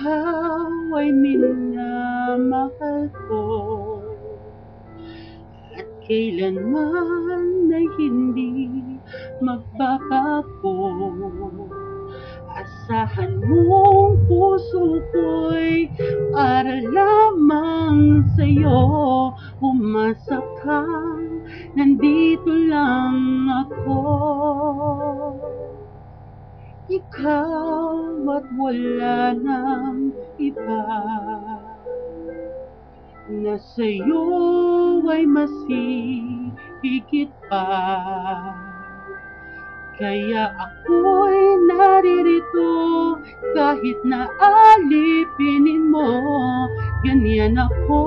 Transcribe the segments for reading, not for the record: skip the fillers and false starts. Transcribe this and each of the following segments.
Ikaw ay minamahal ko at kailanman ay hindi magbabago. Asahan mong puso ko'y para lamang sa'yo. Umasa ka, nandito lang ako. Ikaw at wala nang iba, na sa'yo ay masihigit pa. Kaya ako'y naririto kahit na alipinin mo. Ganyan ako,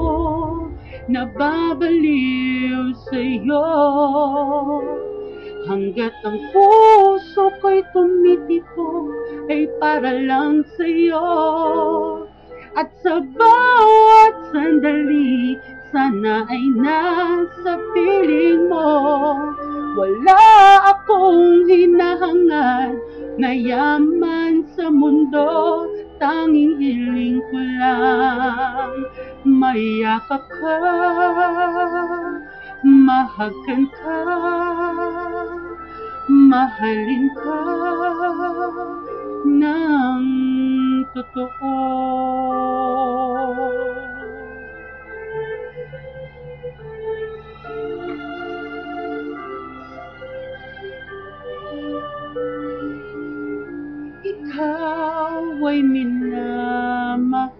nababaliw sa'yo. Hanggat ang puso ko'y tumitipok ay para lang sa'yo. At sa bawat sandali, sana ay nasa piling mo. Wala akong hinahangad na yaman sa mundo. Tanging hiling ko lang mayakap ka, mahagan ka, mahalin ka ng totoo. Ikaw ay minamahal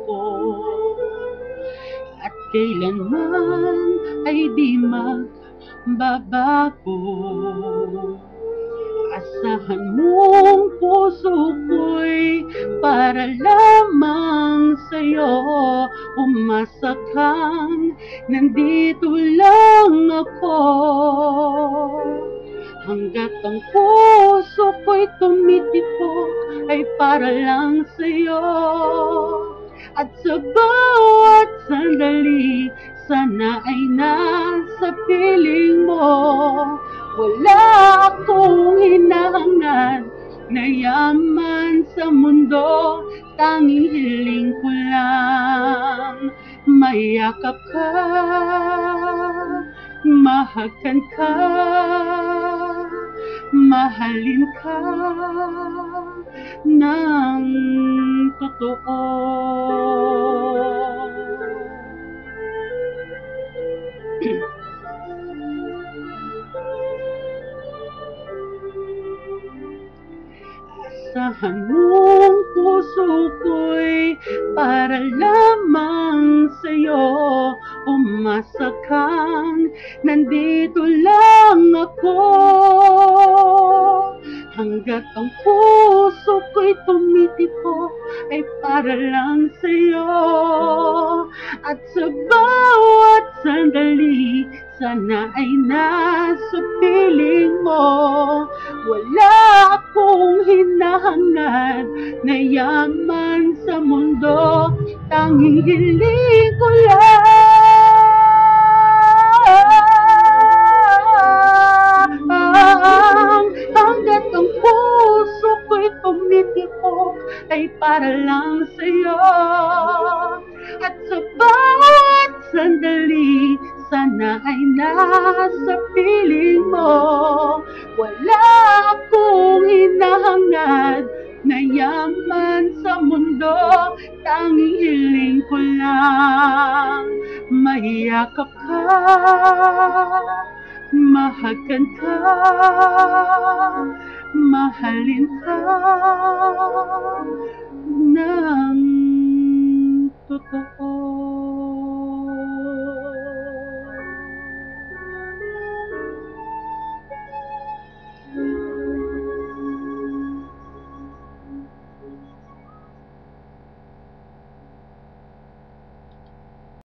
ko at kailanman ay di magbabago. Asahan mong puso ko'y para lamang sa'yo. Umasa kang nandito lang ako. Hanggat ang puso ko'y tumitipok ay para lang sa'yo. At sa bawat sandali, sana ay nasa piling mo. Wala akong hinahangad na yaman sa mundo. Tanging hiling ko lang mayakap ka, mahagan ka, mahalin ka ng totoo. Asahan mong puso ko'y para lamang sa'yo. Umasa kang nandito lang ako. Hanggat ang puso ko'y tumitipok ay para lang sa'yo. At sa bawat sandali, sana ay nasa piling mo. Wala akong hinahangad na yaman sa mundo. Tanging hiling ko lang hanggat ang puso ko'y tumitipok ay para lang sa'yo. At sa bawat sandali, sana ay nasa piling mo. Wala akong hinahangad na yaman sa mundo. Tanging hiling ko lang mayakap ka, mahagan ka, mahalin ka ng totoo.